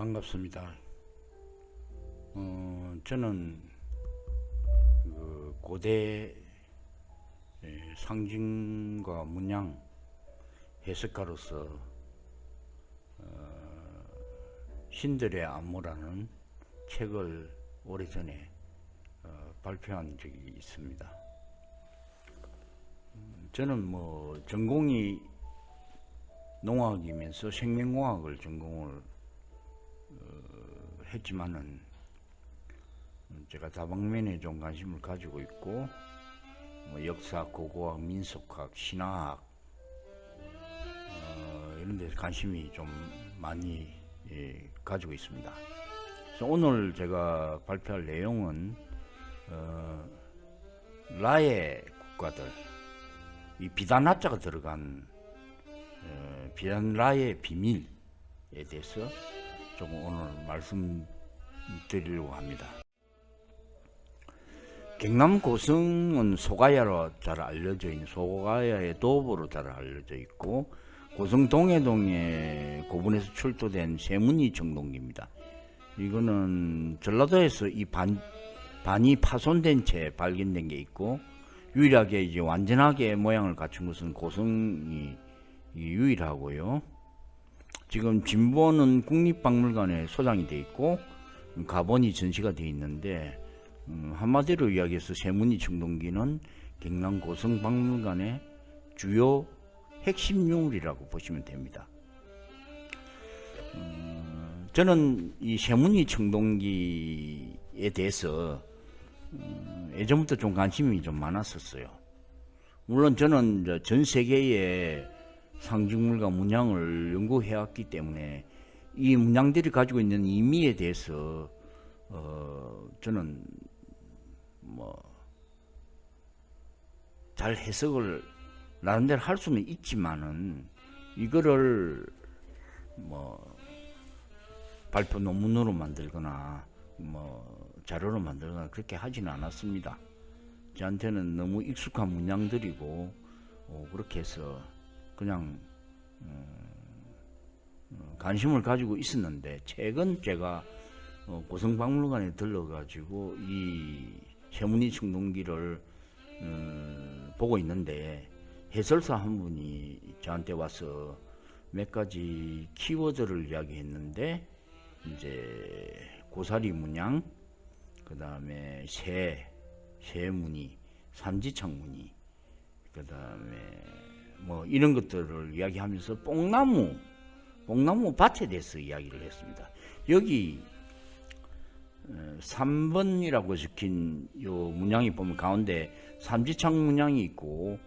반갑습니다. 저는 그 고대 상징과 문양 해석가로서 신들의 안무라는 책을 오래전에 발표한 적이 있습니다. 저는 전공이 농학이면서 생명공학을 전공을 했지만은 제가 다방면에 좀 관심을 가지고 있고 역사, 고고학, 민속학, 신화학 이런 데 관심이 좀 많이 가지고 있습니다. 그래서 오늘 제가 발표할 내용은 라의 국가들, 이 비단 하자가 들어간 비단 라의 비밀에 대해서 조금 오늘 말씀드리려고 합니다. 경남 고성은 소가야로 잘 알려져 있는 소가야의 도읍으로 잘 알려져 있고, 고성 동해동에 고분에서 출토된 세문이 청동기입니다. 이거는 전라도에서 이 반이 파손된 채 발견된 게 있고, 유일하게 이제 완전하게 모양을 갖춘 것은 고성이 유일하고요. 지금 진보는 국립박물관에 소장이 되어 있고 가본이 전시가 되어 있는데, 한마디로 이야기해서 세문이 청동기는 경남 고성박물관의 주요 핵심 유물이라고 보시면 됩니다. 저는 이 세문이 청동기에 대해서 예전부터 좀 관심이 좀 많았었어요. 물론 저는 전 세계의 상징물과 문양을 연구해왔기 때문에 이 문양들이 가지고 있는 의미에 대해서 저는 잘 해석을 나름대로 할 수는 있지만은 이거를 발표 논문으로 만들거나 자료로 만들거나 그렇게 하지는 않았습니다. 저한테는 너무 익숙한 문양들이고 그렇게 해서 그냥 관심을 가지고 있었는데, 최근 제가 고성박물관에 들러가지고 이 세문이 청동기를 보고 있는데, 해설사 한 분이 저한테 와서 몇 가지 키워드를 이야기했는데, 이제 고사리 문양, 그 다음에 새무늬, 삼지창무늬, 그 다음에 이런 것들을 이야기하면서 뽕나무 밭에 대해서 이야기를 했습니다. 여기 3번이라고 적힌 요 문양이 보면 가운데 삼지창 문양이 있고,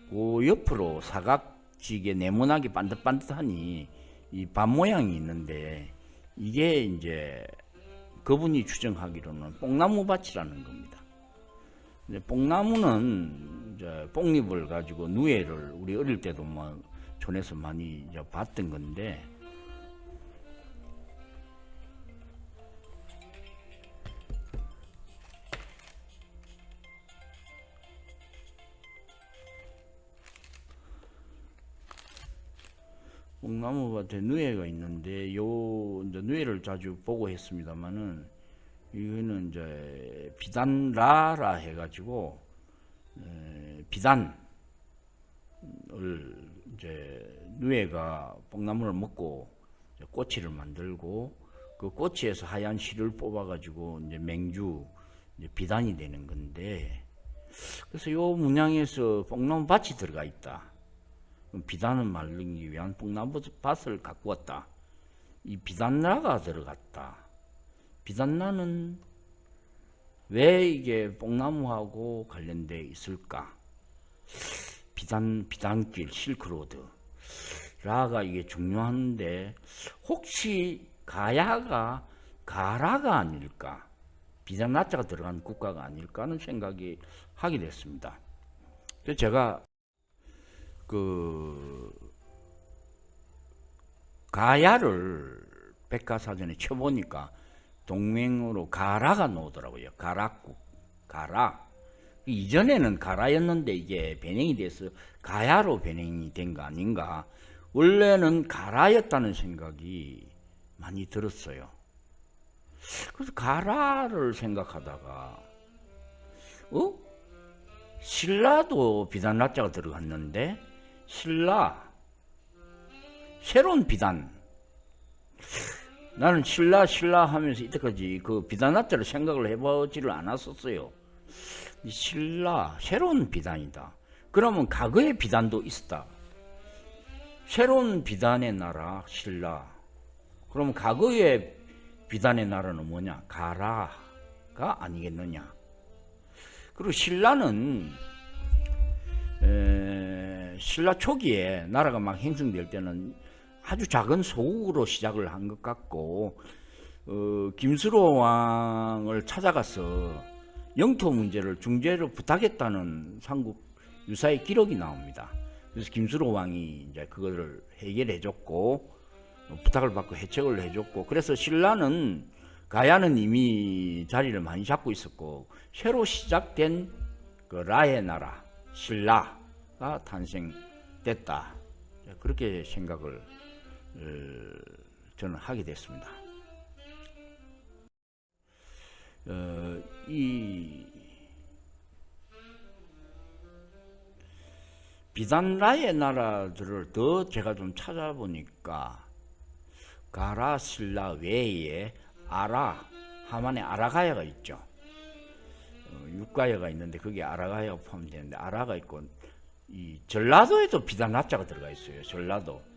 그 옆으로 사각지게 네모나게 반듯반듯하니 이 밭 모양이 있는데, 이게 이제 그분이 추정하기로는 뽕나무 밭이라는 겁니다. 근데 뽕나무는 이제 뽕잎을 가지고 누에를 우리 어릴 때도 촌에서 많이 이제 봤던 건데, 뽕나무밭에 누에가 있는데, 요 이제 누에를 자주 보고 했습니다만은, 이거는 이제 비단라라 해가지고 비단을 이제 누에가 뽕나무를 먹고 꼬치를 만들고, 그 꼬치에서 하얀 실을 뽑아가지고 이제 맹주 이제 비단이 되는 건데, 그래서 요 문양에서 뽕나무 밭이 들어가 있다. 비단을 말리기 위한 뽕나무 밭을 갖고 왔다. 이 비단라가 들어갔다. 비단라는 왜 이게 뽕나무하고 관련돼 있을까? 비단길, 실크로드. 라가 이게 중요한데, 혹시 가야가 가라가 아닐까? 비단라자가 들어간 국가가 아닐까 하는 생각이 하게 됐습니다. 그래서 제가 가야를 백과사전에 쳐보니까 동맹으로 가라가 나오더라고요. 가락국, 가라. 이전에는 가라였는데 이게 변형이 돼서 가야로 변형이 된 거 아닌가. 원래는 가라였다는 생각이 많이 들었어요. 그래서 가라를 생각하다가 신라도 비단 라자가 들어갔는데 신라 새로운 비단. 나는 신라 하면서 이때까지 그 비단 라자를 생각을 해보지를 않았었어요. 신라 새로운 비단이다. 그러면 과거의 비단도 있었다. 새로운 비단의 나라 신라. 그럼 과거의 비단의 나라는 뭐냐? 가라가 아니겠느냐? 그리고 신라는 신라 초기에 나라가 막 형성될 때는 아주 작은 소국으로 시작을 한 것 같고 김수로 왕을 찾아가서 영토 문제를 중재로 부탁했다는 삼국 유사의 기록이 나옵니다. 그래서 김수로 왕이 이제 그거를 해결해줬고 부탁을 받고 해책을 해줬고, 그래서 신라는 가야는 이미 자리를 많이 잡고 있었고 새로 시작된 그 라의 나라 신라가 탄생됐다. 그렇게 생각을 저는 하게 됐습니다. 이 비단라의 나라들을 더 제가 좀 찾아보니까 가라 신라 외에 아라, 하만에 아라가야가 있죠. 육가야가 있는데 거기에 아라가야가 포함되는데 아라가 있고, 이 전라도에도 비단 라자가 들어가 있어요.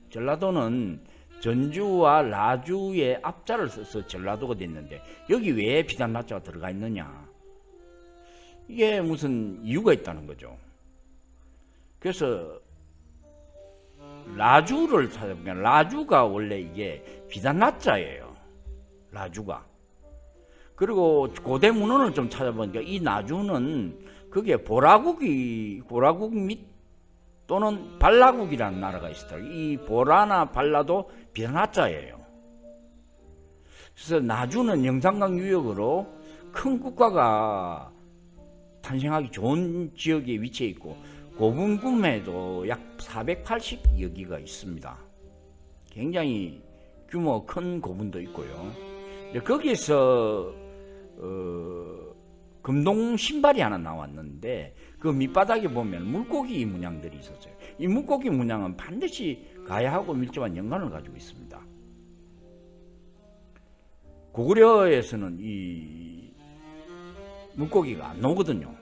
전라도는 전주와 라주의 앞자를 써서 전라도가 됐는데 여기 왜 비단 라자가 들어가 있느냐? 이게 무슨 이유가 있다는 거죠. 그래서 라주를 찾아보면 라주가 원래 이게 비단 라자예요. 라주가. 그리고 고대 문헌을 좀 찾아보니까 이 나주는 그게 보라국 및 또는 발라국이라는 나라가 있었다. 이 보라나 발라도 비단 라자예요. 그래서 나주는 영산강 유역으로 큰 국가가 탄생하기 좋은 지역에 위치해 있고 고분군에도 약 480여 기가 있습니다. 굉장히 규모 큰 고분도 있고요. 거기에서 금동 신발이 하나 나왔는데 그 밑바닥에 보면 물고기 문양들이 있었어요. 이 물고기 문양은 반드시 가야하고 밀접한 연관을 가지고 있습니다. 고구려에서는 이 물고기가 안 나오거든요.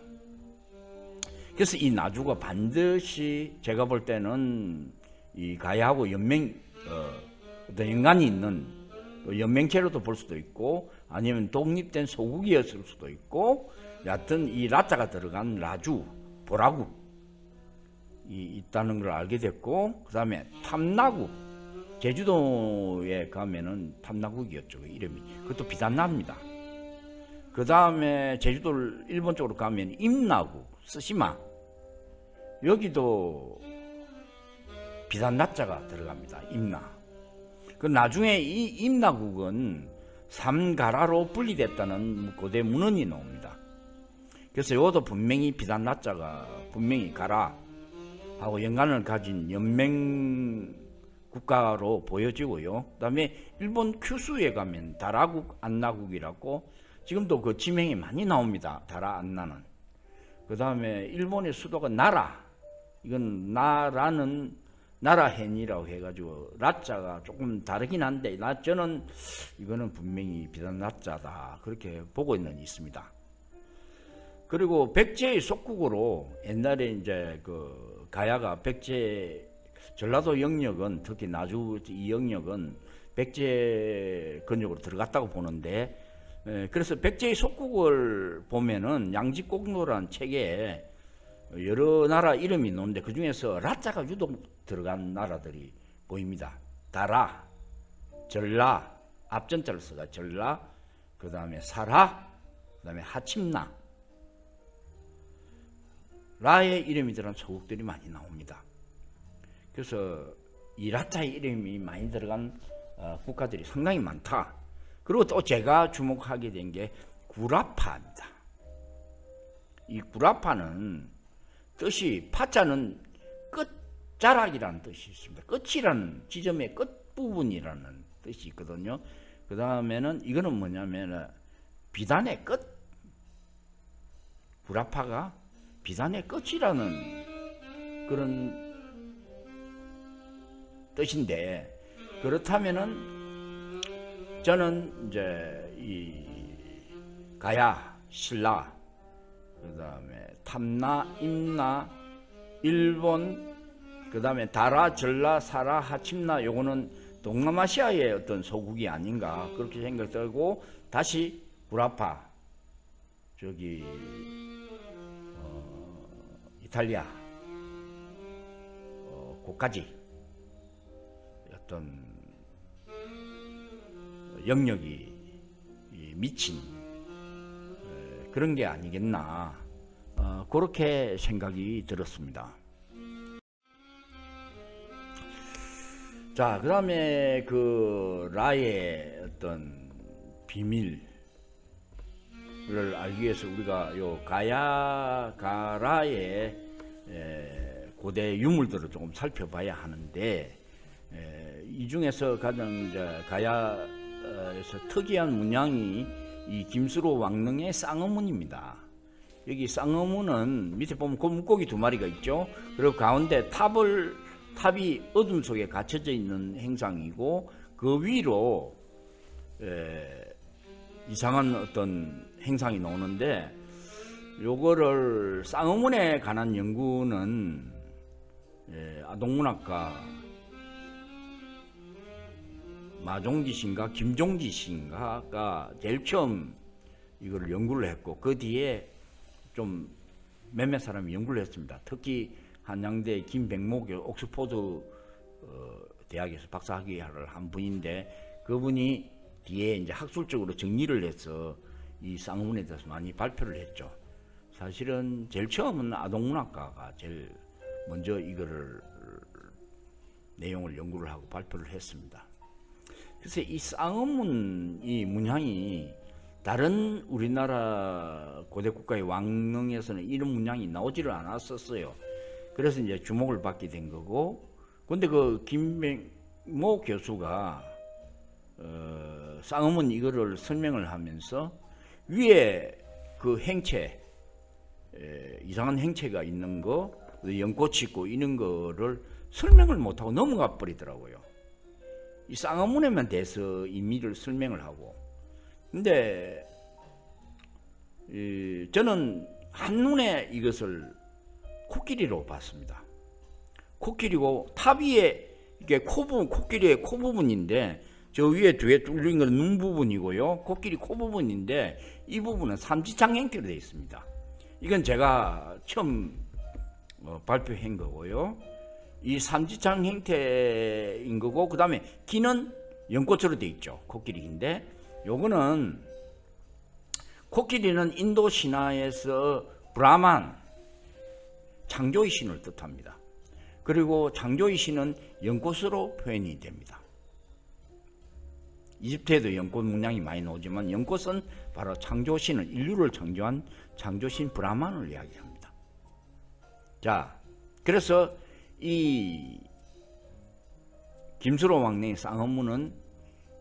그래서 이 나주가 반드시 제가 볼 때는 이 가야하고 어떤 연관이 있는 연맹체로도 볼 수도 있고 아니면 독립된 소국이었을 수도 있고, 여하튼 이 라자가 들어간 라주, 보라국이 있다는 걸 알게 됐고, 그 다음에 탐나국, 제주도에 가면은 탐나국이었죠. 그 이름이. 그것도 비단나입니다. 그 다음에 제주도를 일본 쪽으로 가면 임나국, 스시마, 여기도 비단 라자가 들어갑니다. 임나. 그 나중에 이 임나국은 삼가라로 분리됐다는 고대 문헌이 나옵니다. 그래서 이것도 분명히 비단 라자가 분명히 가라하고 연관을 가진 연맹 국가로 보여지고요. 그 다음에 일본 큐슈에 가면 다라국, 안나국이라고 지금도 그 지명이 많이 나옵니다. 다라, 안나는. 그 다음에 일본의 수도가 나라. 이건 나라는 나라헨이라고 해가지고 라자가 조금 다르긴 한데 저는 이거는 분명히 비단 라자다 그렇게 보고 있습니다. 그리고 백제의 속국으로 옛날에 이제 그 가야가 백제 전라도 영역은 특히 나주 이 영역은 백제 권역으로 들어갔다고 보는데, 그래서 백제의 속국을 보면은 양지곡로라는 책에 여러 나라 이름이 나오는데 그 중에서 라자가 유독 들어간 나라들이 보입니다. 다라, 전라, 앞전자를 써가 전라, 그 다음에 사라, 그 다음에 하침나, 라의 이름이 들어간 소국들이 많이 나옵니다. 그래서 이 라자의 이름이 많이 들어간 국가들이 상당히 많다. 그리고 또 제가 주목하게 된 게 구라파입니다. 이 구라파는 뜻이 파자는 끝자락이라는 뜻이 있습니다. 끝이라는 지점의 끝부분이라는 뜻이 있거든요. 그 다음에는 이거는 뭐냐면 비단의 끝, 구라파가 비단의 끝이라는 그런 뜻인데, 그렇다면은 저는 이제 이 가야, 신라, 그 다음에 탐나, 임나, 일본, 그 다음에 다라, 전라, 사라, 하침나, 요거는 동남아시아의 어떤 소국이 아닌가 그렇게 생각되고, 다시 구라파, 저기 이탈리아 고까지 어떤 영역이 미친 그런 게 아니겠나, 그렇게 생각이 들었습니다. 자, 그 다음에 그 라의 어떤 비밀을 알기 위해서 우리가 요 가라의 고대 유물들을 조금 살펴봐야 하는데, 이 중에서 가장 이제 가야에서 특이한 문양이 이 김수로 왕릉의 쌍어문입니다. 여기 쌍어문은 밑에 보면 물고기 두 마리가 있죠. 그리고 가운데 탑이 어둠 속에 갇혀져 있는 행상이고, 그 위로 이상한 어떤 행상이 나오는데, 요거를 쌍어문에 관한 연구는 아동문학가 마종기 씨인가 김종기 씨인가가 제일 처음 이거를 연구를 했고, 그 뒤에 좀 몇몇 사람이 연구를 했습니다. 특히 한양대 김백모 교수, 옥스포드 대학에서 박사학위를 한 분인데, 그분이 뒤에 이제 학술적으로 정리를 해서 이 쌍어문에 대해서 많이 발표를 했죠. 사실은 제일 처음은 아동문학가가 제일 먼저 이거를 내용을 연구를 하고 발표를 했습니다. 그래서 이 쌍어문 이 문양이 다른 우리나라 고대 국가의 왕릉에서는 이런 문양이 나오지를 않았었어요. 그래서 이제 주목을 받게 된 거고, 근데 그 김백모 교수가 쌍어문 이거를 설명을 하면서 위에 그 행체, 이상한 행체가 있는 거, 연꽃이 있고 이런 거를 설명을 못하고 넘어가 버리더라고요. 이 쌍어문에만 대해서 의미를 설명을 하고. 근데 저는 한눈에 이것을 코끼리로 봤습니다. 코끼리고, 탑 위에 이게 코끼리의 코 부분인데, 저 위에 뒤에 뚫린 건 눈 부분이고요. 코끼리 코 부분인데, 이 부분은 삼지창 형태로 되어 있습니다. 이건 제가 처음 발표한 거고요. 이 삼지창 형태인 거고, 그 다음에 귀는 연꽃으로 되어 있죠. 코끼리인데, 요거는 코끼리는 인도 신화에서 브라만, 창조의 신을 뜻합니다. 그리고 창조의 신은 연꽃으로 표현이 됩니다. 이집트에도 연꽃 문양이 많이 나오지만, 연꽃은 바로 창조신을, 인류를 창조한 창조신 브라만을 이야기합니다. 자, 그래서 이 김수로 왕릉의 쌍어문은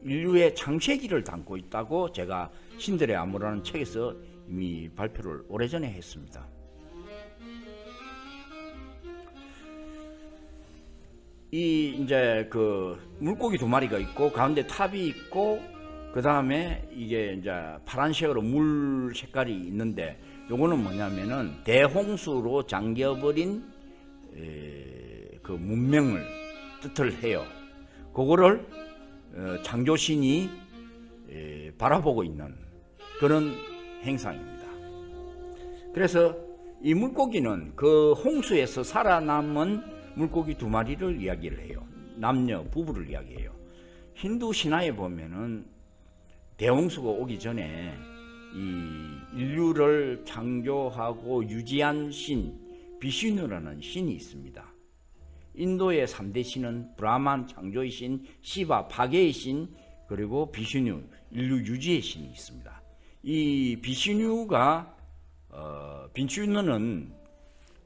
인류의 창세기를 담고 있다고 제가 신들의 암호라는 책에서 이미 발표를 오래전에 했습니다. 이 이제 그 물고기 두 마리가 있고, 가운데 탑이 있고, 그 다음에 이게 이제 파란색으로 물 색깔이 있는데, 요거는 뭐냐면은 대홍수로 잠겨버린 그 문명을 뜻을 해요. 그거를 창조신이 바라보고 있는 그런 행상입니다. 그래서 이 물고기는 그 홍수에서 살아남은 물고기 두 마리를 이야기를 해요. 남녀 부부를 이야기해요. 힌두 신화에 보면은 대홍수가 오기 전에 이 인류를 창조하고 유지한 신 비슈누라는 신이 있습니다. 인도의 3대 신은 브라만 창조의 신, 시바 파괴의 신, 그리고 비슈누 인류 유지의 신이 있습니다. 이 비슈누는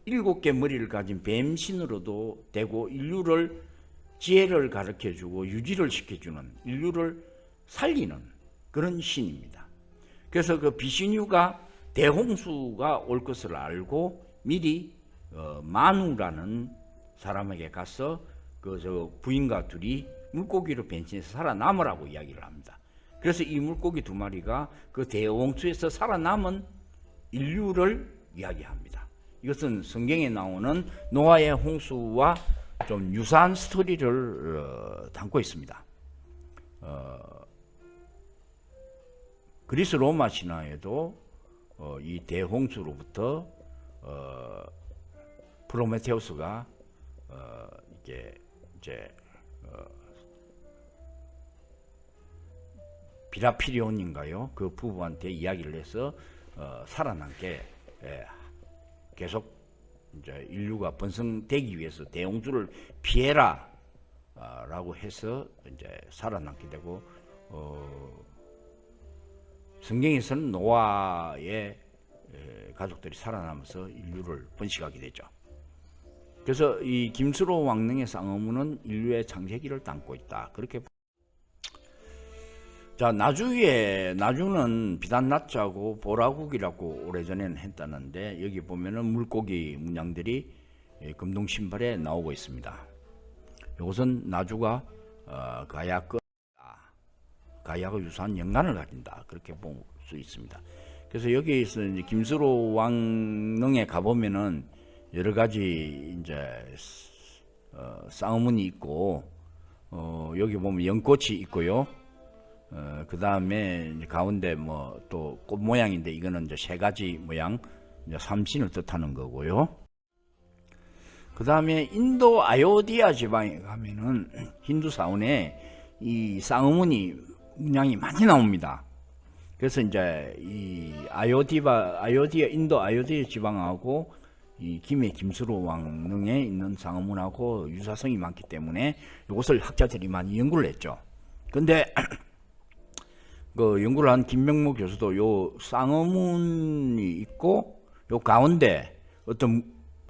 7개 머리를 가진 뱀신으로도 되고, 인류를 지혜를 가르쳐주고 유지를 시켜주는, 인류를 살리는 그런 신입니다. 그래서 그 비신유가 대홍수가 올 것을 알고 미리 만우라는 사람에게 가서 저 부인과 둘이 물고기로 변신해서 살아남으라고 이야기를 합니다. 그래서 이 물고기 두 마리가 그 대홍수에서 살아남은 인류를 이야기합니다. 이것은 성경에 나오는 노아의 홍수와 좀 유사한 스토리를 담고 있습니다. 그리스 로마 신화에도 이 대홍수로부터 프로메테우스가 이게 이제 비라피리온인가요? 그 부부한테 이야기를 해서 살아남게 계속 이제 인류가 번성되기 위해서 대홍수를 피해라 라고 해서 이제 살아남게 되고, 성경에서는 노아의 가족들이 살아남아서 인류를 번식하게 되죠. 그래서 이 김수로 왕릉의 쌍어문은 인류의 창세기를 담고 있다. 그렇게. 자, 나주는 비단 나자고 보라국이라고 오래전에는 했다는데, 여기 보면은 물고기 문양들이 금동신발에 나오고 있습니다. 이것은 나주가 가야와 유사한 연관을 가진다, 그렇게 볼 수 있습니다. 그래서 여기에서 이제 김수로 왕릉에 가보면은 여러 가지 이제 쌍어문이 있고, 여기 보면 연꽃이 있고요. 그 다음에 가운데 뭐 또 꽃 모양인데, 이거는 이제 세 가지 모양, 이제 삼신을 뜻하는 거고요. 그 다음에 인도 아요디아 지방에 가면은 힌두 사원에 이 쌍어문이 문양이 많이 나옵니다. 그래서 이제 이 인도 아요디아 지방하고 이 김해 김수로 왕릉에 있는 쌍어문하고 유사성이 많기 때문에 이것을 학자들이 많이 연구를 했죠. 근데 그 연구를 한 김명무 교수도 요 쌍어문이 있고, 요 가운데 어떤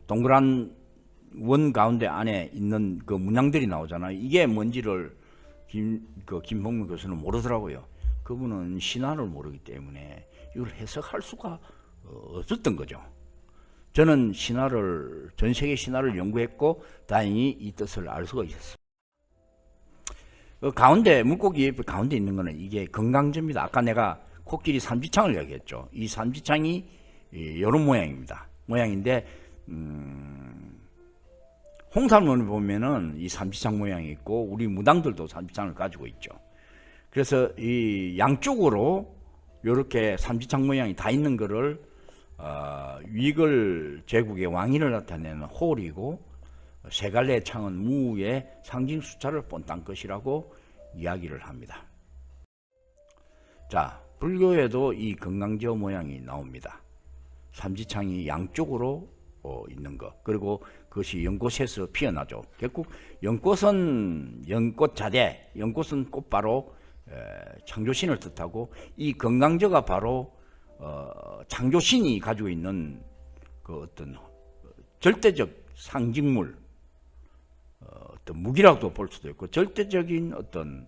동그란 원 가운데 안에 있는 그 문양들이 나오잖아요. 이게 뭔지를 김명무 교수는 모르더라고요. 그분은 신화를 모르기 때문에 이걸 해석할 수가 없었던 거죠. 저는 전 세계 신화를 연구했고 다행히 이 뜻을 알 수가 있었습니다. 그 가운데, 물고기 가운데 있는 거는 이게 건강제입니다. 아까 내가 코끼리 삼지창을 이야기했죠. 이 삼지창이 이런 모양인데, 홍산문을 보면은 이 삼지창 모양이 있고, 우리 무당들도 삼지창을 가지고 있죠. 그래서 이 양쪽으로 이렇게 삼지창 모양이 다 있는 거를 위글 제국의 왕위를 나타내는 홀이고, 세 갈래의 창은 무의 상징 숫자를 본딴 것이라고 이야기를 합니다. 자, 불교에도 이 건강지어 모양이 나옵니다. 삼지창이 양쪽으로 있는 것, 그리고 그것이 연꽃에서 피어나죠. 결국 연꽃은 연꽃자대, 연꽃은 꽃바로 창조신을 뜻하고, 이 건강지어가 바로 창조신이 가지고 있는 그 어떤 절대적 상징물, 어떤 무기라고도 볼 수도 있고, 절대적인 어떤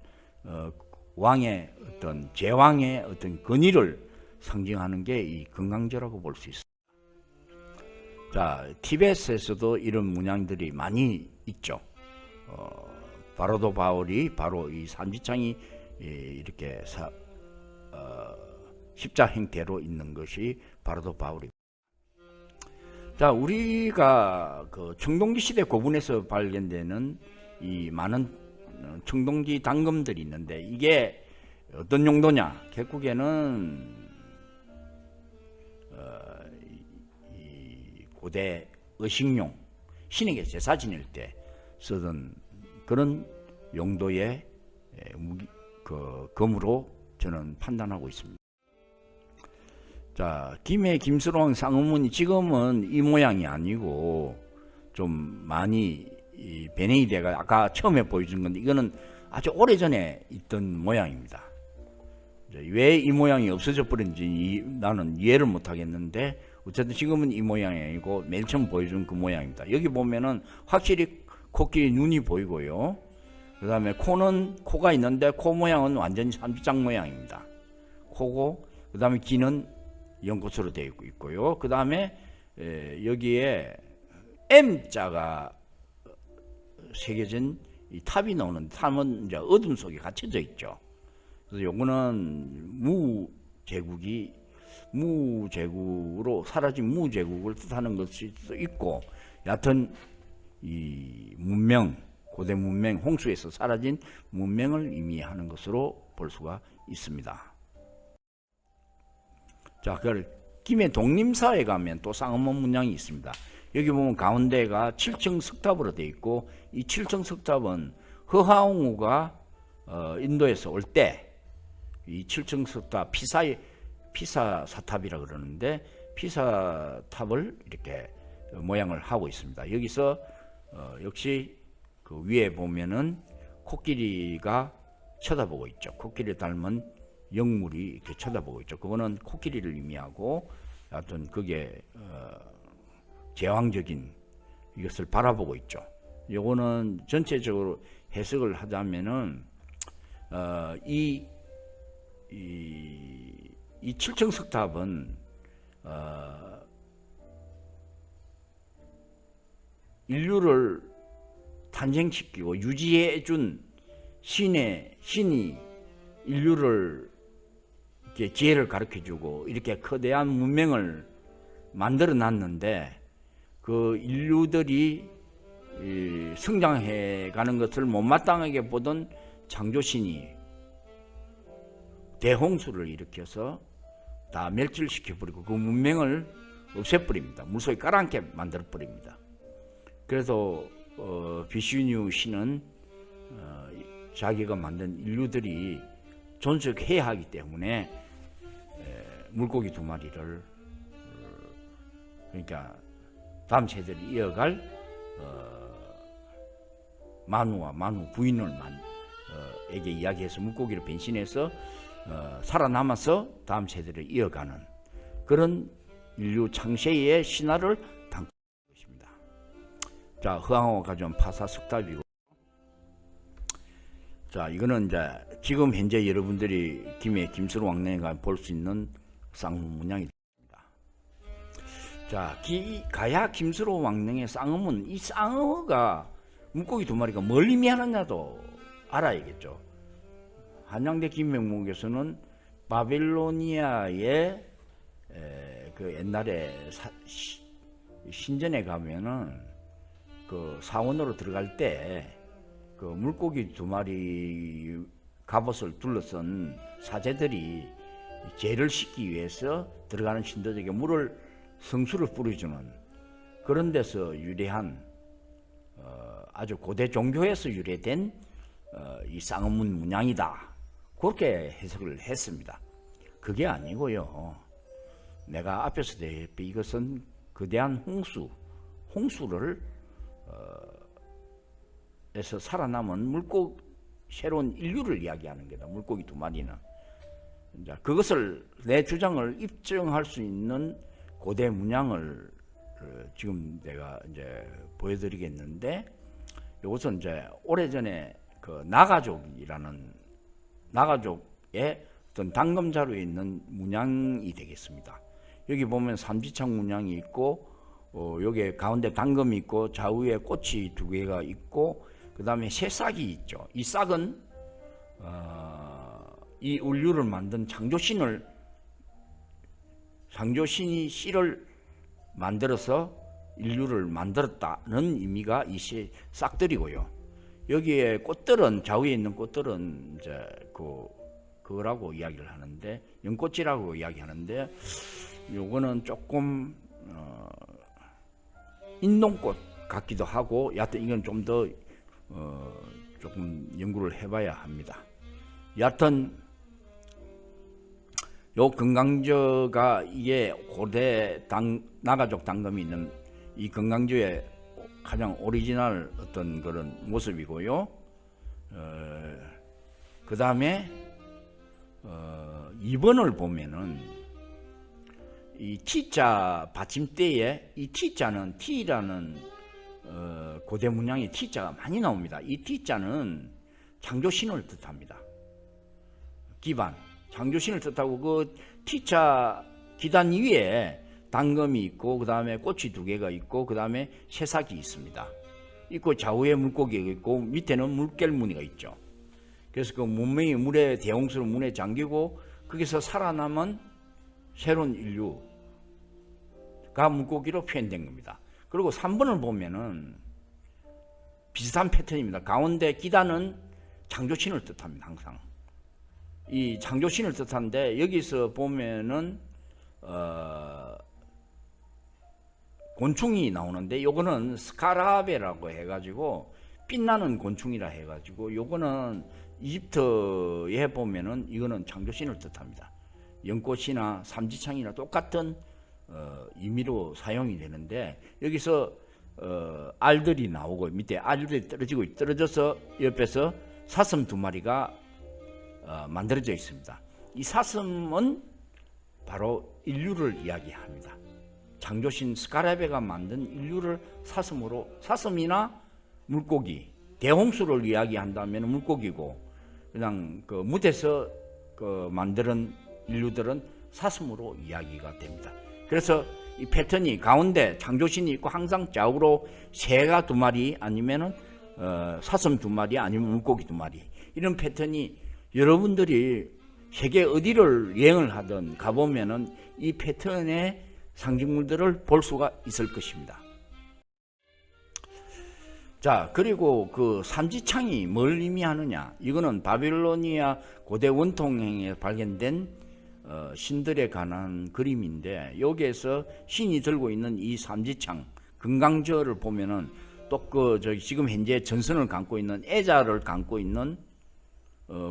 왕의 어떤 제왕의 어떤 권위를 상징하는 게 이 건강제라고 볼 수 있습니다. 자, 티베트에서도 이런 문양들이 많이 있죠. 바로도 바울이 바로 이 삼지창이 이렇게 십자 형태로 있는 것이 바로도 바울이고. 자, 우리가 그 청동기 시대 고분에서 발견되는 이 많은 청동기 당금들이 있는데, 이게 어떤 용도냐? 결국에는 이 고대 의식용, 신에게 제사 지낼 때 쓰던 그런 용도의 그 검으로 저는 판단하고 있습니다. 자, 김해 김수로 쌍어문이 지금은 이 모양이 아니고 좀 많이 변형이 돼가 아까 처음에 보여준 건데, 이거는 아주 오래전에 있던 모양입니다. 왜 이 모양이 없어져 버린지 나는 이해를 못 하겠는데, 어쨌든 지금은 이 모양이 아니고 맨 처음 보여준 그 모양입니다. 여기 보면은 확실히 코끼리 눈이 보이고요. 그 다음에 코가 있는데 코 모양은 완전히 삼지창 모양입니다. 코고, 그 다음에 귀는 연꽃으로 되어 있고요. 그 다음에 여기에 M자가 새겨진 이 탑이 나오는데, 탑은 이제 어둠 속에 갇혀져 있죠. 그래서 요거는 무제국으로 사라진 무제국을 뜻하는 것일 수도 있고, 여하튼 이 문명, 고대 문명, 홍수에서 사라진 문명을 의미하는 것으로 볼 수가 있습니다. 자, 김해 독림사에 가면 또 쌍엄문 문양이 있습니다. 여기 보면 가운데가 7층 석탑으로 되어 있고, 이 7층 석탑은 허하옹우가 인도에서 올 때 이 7층 석탑 피사 사탑이라 그러는데, 피사 탑을 이렇게 모양을 하고 있습니다. 여기서 역시 그 위에 보면은 코끼리가 쳐다보고 있죠. 코끼리 닮은 영물이 이렇게 쳐다보고 있죠. 그거는 코끼리를 의미하고, 하여튼 그게 제왕적인 이것을 바라보고 있죠. 요거는 전체적으로 해석을 하자면은 이 7층 석탑은 인류를 탄생시키고 유지해준 신이 인류를 이렇게 지혜를 가르쳐주고 이렇게 거대한 문명을 만들어 놨는데, 그 인류들이 성장해 가는 것을 못마땅하게 보던 창조신이 대홍수를 일으켜서 다 멸절시켜버리고 그 문명을 없애버립니다. 물속에 깔아앉게 만들어버립니다. 그래서 비슈뉴 신은 자기가 만든 인류들이 존속해야 하기 때문에 물고기 2마리를, 그러니까 다음 세대를 이어갈 만우 부인을 에게 이야기해서 물고기로 변신해서 살아남아서 다음 세대를 이어가는 그런 인류 창세의 신화를 담고 있습니다. 자, 허황호가 가져온 파사 석탑이고, 자, 이거는 이제 지금 현재 여러분들이 김수로 왕릉에 가면 볼 수 있는 쌍문 문양이 됩니다. 자, 가야 김수로 왕릉의 쌍음은, 이 쌍어가 물고기 2마리가 뭘 의미하느냐도 알아야겠죠. 한양대 김명목에서는 바빌로니아의 그 옛날에 신전에 가면은 그 사원으로 들어갈 때 그 물고기 2마리 갑옷을 둘러싼 사제들이 제를 씻기 위해서 들어가는 신도적에 성수를 뿌려주는 그런 데서 유래한 아주 고대 종교에서 유래된 이 쌍엄문 문양이다, 그렇게 해석을 했습니다. 그게 아니고요, 내가 앞에서 대했던 이것은 거대한 홍수를 에서 살아남은 새로운 인류를 이야기하는 게다. 물고기 2마리는 이제 그것을, 내 주장을 입증할 수 있는 고대 문양을 지금 내가 이제 보여드리겠는데, 이것은 이제 오래전에 그 나가족의 어떤 당금 자료에 있는 문양이 되겠습니다. 여기 보면 삼지창 문양이 있고, 여기 가운데 당금이 있고, 좌우에 꽃이 2개가 있고, 그 다음에 새싹이 있죠. 이 싹은 이 인류를 만든 창조신이 씨를 만들어서 인류를 만들었다는 의미가 이 싹들이고요. 여기에 꽃들은, 좌우에 있는 꽃들은 이제 그거라고 이야기를 하는데, 연꽃이라고 이야기하는데, 요거는 조금 인동꽃 같기도 하고, 여하튼 이건 좀 더 조금 연구를 해봐야 합니다. 여하튼 요 금강저가 이게 고대 나가족 당금이 있는 이 금강저의 가장 오리지널 어떤 그런 모습이고요. 그 다음에 2번을 보면은 이 T자 받침대에 이 T자는 T라는 고대 문양의 T자가 많이 나옵니다. 이 T자는 창조신을 뜻합니다. 기반, 창조신을 뜻하고 그 T자 기단 위에 단검이 있고 그 다음에 꽃이 2개가 있고 그 다음에 새싹이 있습니다. 있고 좌우에 물고기가 있고 밑에는 물결무늬가 있죠. 그래서 그 문명이 물에 대홍수로 문에 잠기고 거기서 살아남은 새로운 인류가 물고기로 표현된 겁니다. 그리고 3번을 보면은 비슷한 패턴입니다. 가운데 기단은 창조신을 뜻합니다. 항상 이 창조신을 뜻하는데 여기서 보면은 곤충이 나오는데 요거는 스카라베라고 해가지고 빛나는 곤충이라 해가지고 요거는 이집트에 보면은 이거는 창조신을 뜻합니다. 연꽃이나 삼지창이나 똑같은 의미로 사용이 되는데 여기서 알들이 나오고 밑에 알들이 떨어져서 옆에서 사슴 2마리가 만들어져 있습니다. 이 사슴은 바로 인류를 이야기합니다. 창조신 스카라베가 만든 인류를 사슴이나 물고기, 대홍수를 이야기한다면 물고기고 그냥 그 무대에서 만드는 인류들은 사슴으로 이야기가 됩니다. 그래서 이 패턴이 가운데 창조신이 있고 항상 좌우로 새가 2마리 아니면은 사슴 2마리 아니면 물고기 2마리 이런 패턴이 여러분들이 세계 어디를 여행을 하든 가보면은 이 패턴의 상징물들을 볼 수가 있을 것입니다. 자, 그리고 그 삼지창이 뭘 의미하느냐? 이거는 바빌로니아 고대 원통행에 발견된 신들에 관한 그림인데 여기에서 신이 들고 있는 이 삼지창 금강저를 보면은 또 지금 현재 전선을 감고 있는 애자를 감고 있는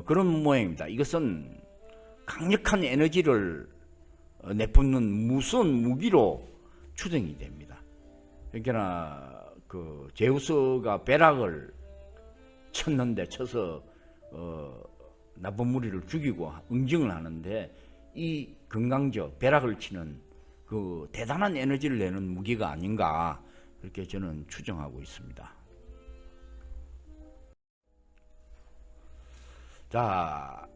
그런 모양입니다. 이것은 강력한 에너지를 내뿜는 무서운 무기로 추정이 됩니다. 그러니까 그 제우스가 벼락을 쳐서 나쁜 무리를 죽이고 응징을 하는데 이 금강저 벼락을 치는 그 대단한 에너지를 내는 무기가 아닌가 그렇게 저는 추정하고 있습니다. 자,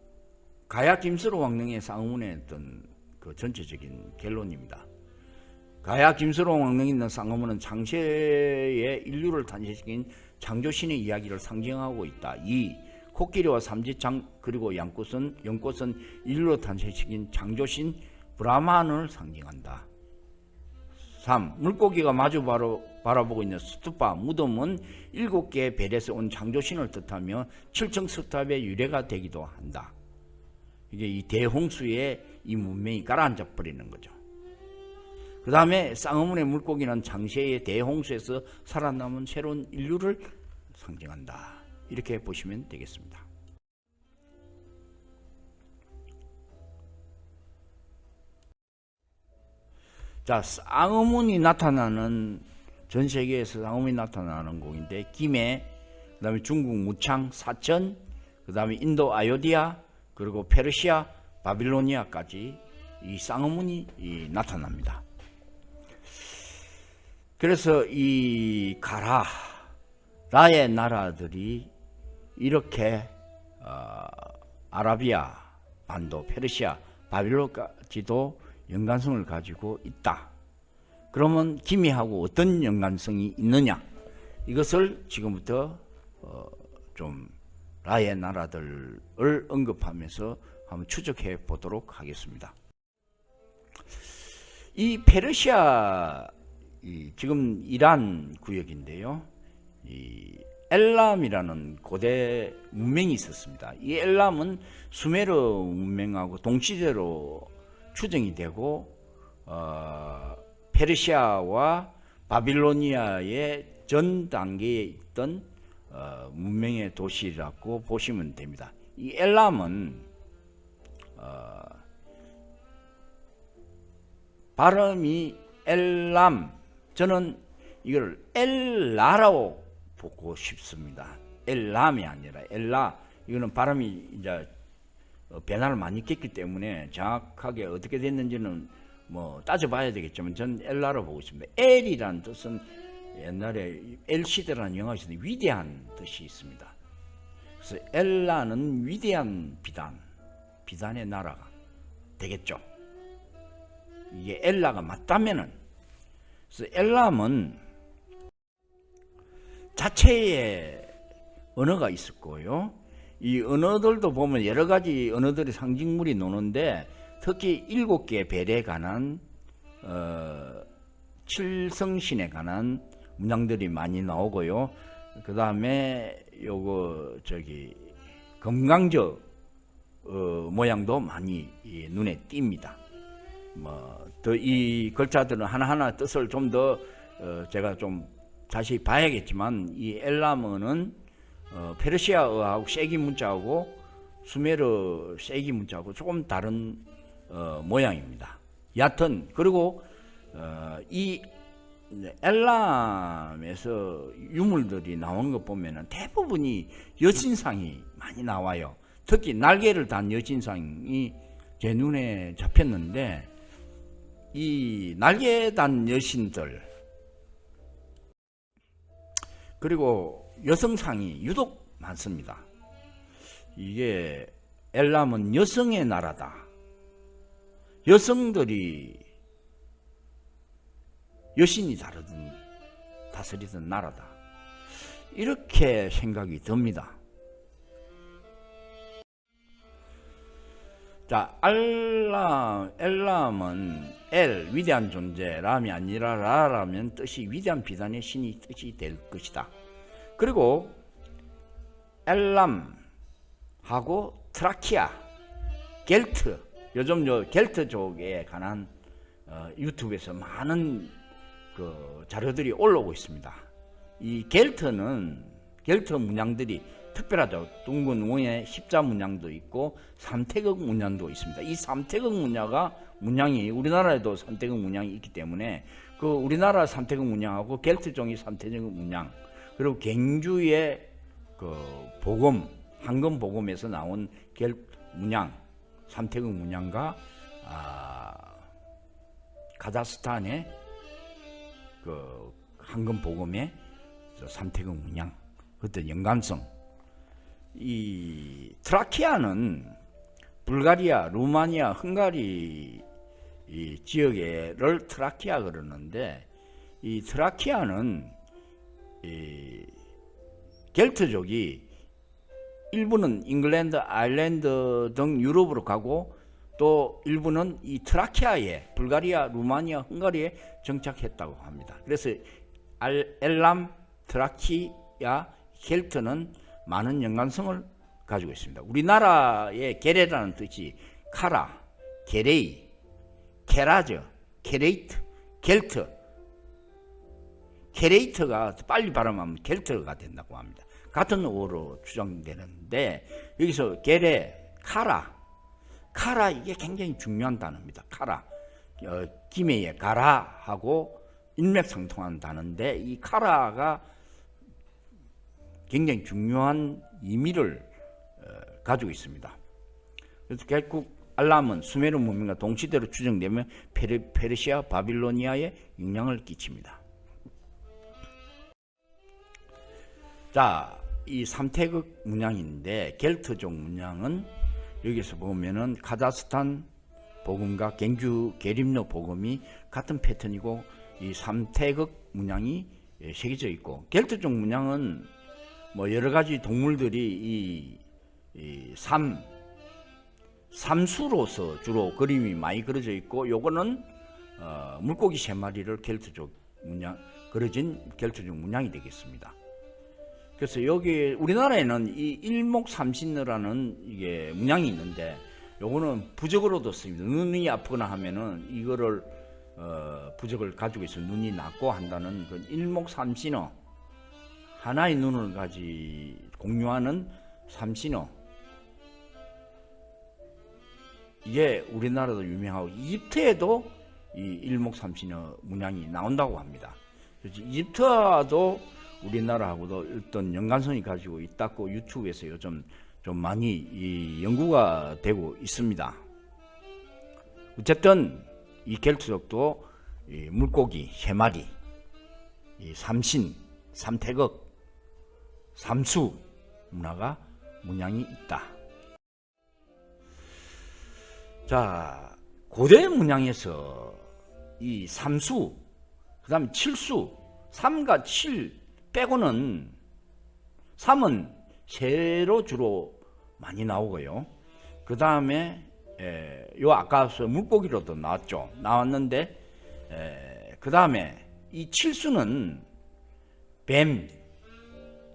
가야 김스로 왕릉의 쌍문에 있던 그 전체적인 결론입니다. 가야 김스로 왕릉에 있는 쌍문은 창세의 인류를 탄생시킨 창조신의 이야기를 상징하고 있다. 2. 코끼리와 삼지창 그리고 연꽃은 인류로 탄생시킨 창조신 브라만을 상징한다. 3. 물고기가 마주 바라보고 있는 스투파 무덤은 7개의 벨에서 온 창조신을 뜻하며 7층 스탑의 유래가 되기도 한다. 이게 이 대홍수에 이 문명이 가라앉아 버리는 거죠. 그 다음에 쌍어문의 물고기는 창세의 대홍수에서 살아남은 새로운 인류를 상징한다. 이렇게 보시면 되겠습니다. 자, 쌍어문이 나타나는 전 세계에서 쌍어문이 나타나는 곳인데 김해, 그 다음에 중국 무창, 사천, 그 다음에 인도 아요디아, 그리고 페르시아, 바빌로니아까지 이 쌍어문이 나타납니다. 그래서 이 라의 나라들이 이렇게 아라비아 반도, 페르시아, 바빌론까지도 연관성을 가지고 있다. 그러면 김해하고 어떤 연관성이 있느냐? 이것을 지금부터 좀 라의 나라들을 언급하면서 한번 추적해 보도록 하겠습니다. 이 페르시아 지금 이란 구역인데요. 이 엘람이라는 고대 문명이 있었습니다. 이 엘람은 수메르 문명하고 동시대로 추정이 되고 페르시아와 바빌로니아의 전 단계에 있던 문명의 도시라고 보시면 됩니다. 이 엘람은 발음이 엘람, 저는 이걸 엘라라고 보고 싶습니다. 엘람이 아니라 엘라. 이거는 발음이 이제 변화를 많이 있겠기 때문에 정확하게 어떻게 됐는지는 뭐 따져봐야 되겠지만 저는 엘라로 보고 있습니다. 엘이라는 뜻은 옛날에 엘시드라는 영화에서 위대한 뜻이 있습니다. 그래서 그래서 엘라는 위대한 비단의 나라가 되겠죠. 이게 엘라가 맞다면은. 그래서 엘람은 자체의 언어가 있을 거예요. 이 언어들도 보면 여러 가지 언어들이 상징물이 노는데 특히 7개 별에 관한 칠성신에 관한 문양들이 많이 나오고요. 그 다음에 요거 금강저 모양도 많이 눈에 띕니다. 더 이 글자들은 하나하나 뜻을 좀 더 제가 좀 다시 봐야겠지만 이 엘람어는 페르시아어하고 세기 문자하고 수메르 세기 문자하고 조금 다른 모양입니다. 여하튼 그리고 이 엘람에서 유물들이 나온 거 보면은 대부분이 여신상이 많이 나와요. 특히 날개를 단 여신상이 제 눈에 잡혔는데 이 날개 단 여신들 그리고 여성상이 유독 많습니다. 이게 엘람은 여성의 나라다. 여성들이 여신이 다스리던 나라다. 이렇게 생각이 듭니다. 자, 엘람은 위대한 존재, 람이 아니라 라라면 뜻이 위대한 비단의 신이 뜻이 될 것이다. 그리고 엘람하고 트라키아, 겔트, 요즘 겔트족에 관한 유튜브에서 많은 자료들이 올라오고 있습니다. 이 겔트 문양들이 특별하죠. 둥근 원의 십자 문양도 있고 삼태극 문양도 있습니다. 이 삼태극 문양이 우리나라에도 삼태극 문양이 있기 때문에 그 우리나라 삼태극 문양하고 겔트종이 삼태극 문양 그리고 갱주의 복음 황금 복음에서 나온 문양 삼태극 문양과 카자흐스탄의 황금 복음의 삼태극 문양 그때 연관성 이 트라키아는 불가리아, 루마니아, 헝가리 이 지역에를 트라키아 그러는데 이 트라키아는 이 겔트족이 일부는 잉글랜드, 아일랜드 등 유럽으로 가고 또 일부는 이 트라키아에 불가리아, 루마니아, 헝가리에 정착했다고 합니다. 그래서 엘람, 트라키아, 겔트는 많은 연관성을 가지고 있습니다. 우리나라의 게레라는 뜻이 카라, 게레이, 케라저, 케레이트, 겔트. 케레이트가 빨리 발음하면 겔트가 된다고 합니다. 같은 어로 추정되는데 여기서 게레, 카라 이게 굉장히 중요한 단어입니다. 카라, 김해의 가라하고 일맥상통한 단어인데 이 카라가 굉장히 중요한 의미를 가지고 있습니다. 그래서 결국 알람은 수메르 문명과 동시대로 추정되며 페르시아, 바빌로니아에 영향을 끼칩니다. 자, 이 삼태극 문양인데 겔트족 문양은 여기서 보면은 카자흐스탄 복음과 갱주 게림노 복음이 같은 패턴이고 이 삼태극 문양이 새겨져 있고 겔트족 문양은 여러 가지 동물들이 삼수로서 주로 그림이 많이 그려져 있고 요거는 물고기 3마리를 겔트족 문양 그려진 겔트족 문양이 되겠습니다. 그래서 여기 우리나라에는 이 일목삼신어라는 이게 문양이 있는데 요거는 부적으로도 씁니다. 눈이 아프거나 하면은 이거를 부적을 가지고 있어 눈이 낫고 한다는 그 일목삼신어 하나의 눈을 공유하는 삼신어 이게 우리나라도 유명하고 이집트에도 이 일목삼신어 문양이 나온다고 합니다. 그래서 이집트와도 우리나라하고도 어떤 연관성이 가지고 있다고 유튜브에서 요즘 좀 많이 연구가 되고 있습니다. 어쨌든 이 겔트족도 이 물고기 3마리, 이 삼신, 삼태극, 삼수 문화가 문양이 있다. 자, 고대 문양에서 이 삼수, 그 다음에 칠수, 3과 7 빼고는 3은 세로 주로 많이 나오고요. 그 다음에 요 아까서 물고기로도 나왔는데 그 다음에 이 칠수는 뱀,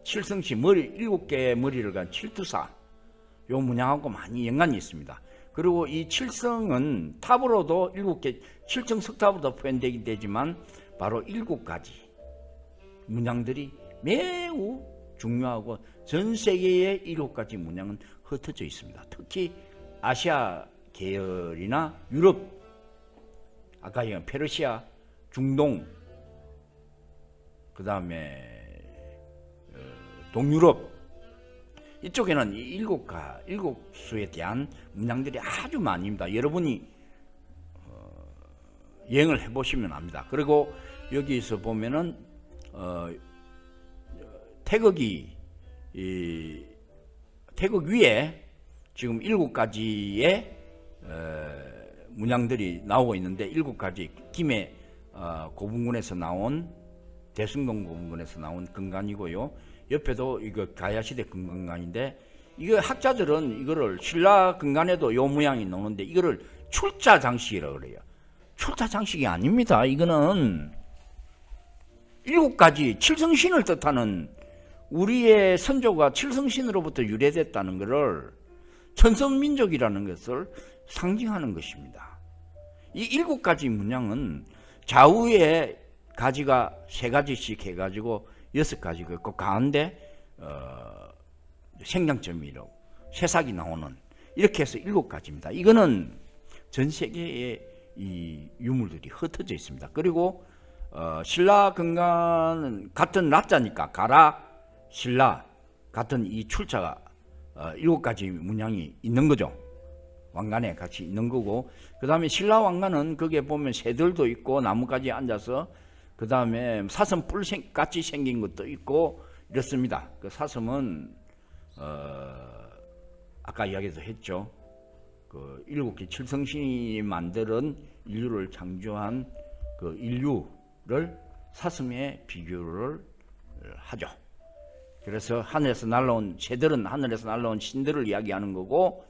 칠성시 머리 7개의 머리를 간 칠투사, 요 문양하고 많이 연관이 있습니다. 그리고 이 칠성은 탑으로도 7개, 칠성 석탑으로도 표현되긴 되지만 바로 7가지 문양들이 매우 중요하고 전 세계의 7가지 문양은 흩어져 있습니다. 특히 아시아 계열이나 유럽, 아까 얘기한 페르시아, 중동, 그 다음에 동유럽, 이쪽에는 이 7수에 대한 문양들이 아주 많습니다. 여러분이 여행을 해보시면 압니다. 그리고 여기서 보면은 태극이 태극 위에 지금 7가지의 문양들이 나오고 있는데 7가지 김해 고분군에서 나온 대승동 고분군에서 나온 금관이고요. 옆에도 이거 가야시대 금관인데 이거 학자들은 이거를 신라 금관에도 요 모양이 나오는데 이거를 출자 장식이라고 그래요. 출자 장식이 아닙니다. 이거는 7가지 칠성신을 뜻하는 우리의 선조가 칠성신으로부터 유래됐다는 것을 천성민족이라는 것을 상징하는 것입니다. 이 7가지 문양은 좌우에 가지가 3가지씩 해가지고 6가지가 있고 가운데 생장점이라고 새싹이 나오는 이렇게 해서 7가지입니다. 이거는 전 세계의 이 유물들이 흩어져 있습니다. 그리고 신라 금관은 같은 라자니까 가라 신라 같은 이 출자가 7가지 문양이 있는 거죠. 왕관에 같이 있는 거고, 그 다음에 신라 왕관은 거기에 보면 새들도 있고 나뭇가지에 앉아서 그 다음에 사슴 뿔 같이 생긴 것도 있고 이렇습니다. 그 사슴은 아까 이야기도 했죠. 그 7개 칠성신이 만드는 인류를 창조한 그 인류를 사슴에 비교를 하죠. 그래서 하늘에서 날라온 새들은 하늘에서 날라온 신들을 이야기하는 거고,